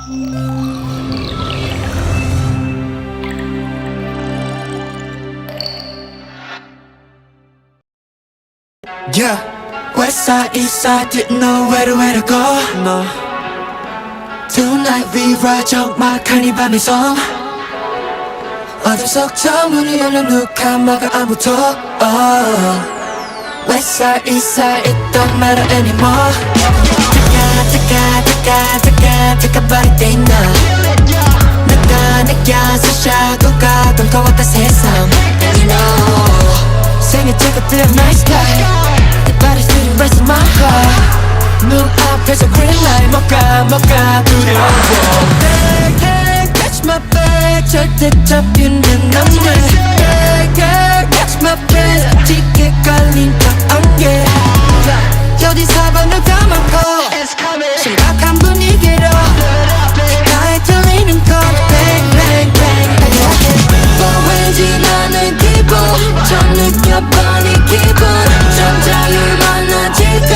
Yeah, west side, east side, didn't know where to go. No. Tonight we ride 적막한 이 밤의 섬. 어둠 속 저 문이 열려 누가 막아 아무도. West side, east side, it don't matter anymore. taka body day 나. 내가 느껴서 샤도가 던거웠다 세상. You know, 생일 찍었대 my style. 내 body's to the rest of my heart. 눈앞에서 green light 뭐가 두려워. Hey, catch my back 절대 잡히는 남자. Hey, catch my breath 짙게 깔린 저 안개. 여기 사방을 다 막고 심각한 분위기로 가에 들리는 것 bang bang bang. 왠지 나는 기분 좀 느껴봐 네 기분 좀 자유만한 지금.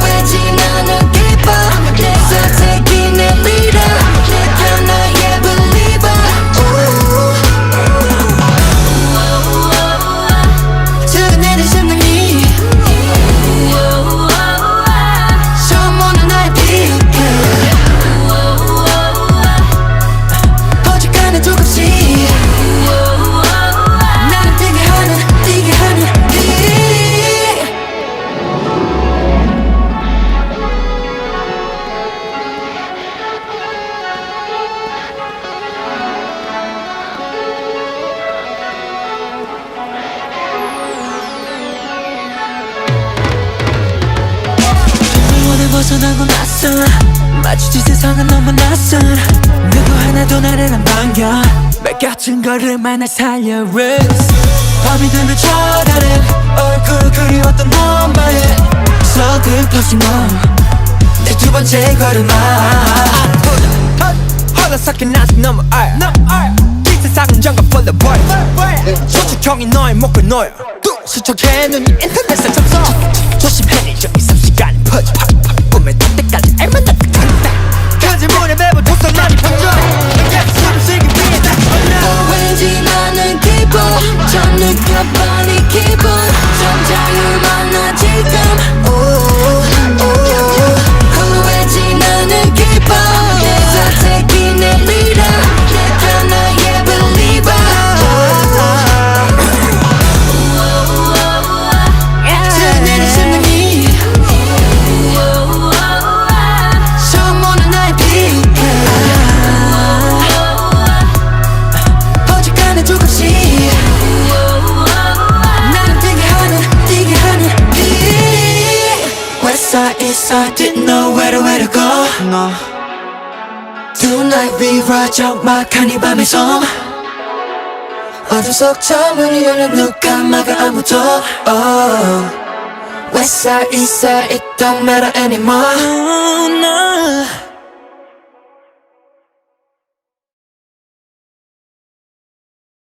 왠지 나는 기뻐 내 선택이 내 리더 내가 나의 believer. 작은 애들 심장이 처음 오는 나의 피크. 어지간해 조금씩 나를 뛰게 하는 이. 영원을 벗어나고 나서 마주친 세상은 너무 낯선. 누구 하나도 나를 안 반겨. 맡겨진 걸음만 날 살려 Roots. 밤이 되면 쳐다는 얼굴 그리웠던 너만의 서글퍼진 넌내 두 번째 걸음아. 홀로서긴 아직 너무 알 이 세상은 정글 full of boy. 소축형이 너의 목을 놓여 수척해 눈이 인터넷에 접속. 조심해 저기 3시간이 퍼져 꿈에 닿을 때까지 알만 닿다. 그지 물에 매번 독성만이 번져 내가 숨을 쉬기 위해 다 올려. 왠지 나는 기분 좀 느껴봐 네 기분 좀 자유만한 지금. 왠지 나는 기뻐 내 선택이 내 리더 내가 나의 believer. 작은 애들 심장이 처음 오는 나의 피크. 어지간해 조금씩 나를 뛰게 하는 이. West side, east side, didn't know where to go. No. Tonight we ride 적막한 이 밤의 섬. 어둠 속 저 문이 열려 누가 막아 아무도. West side, east side, it don't matter anymore. No.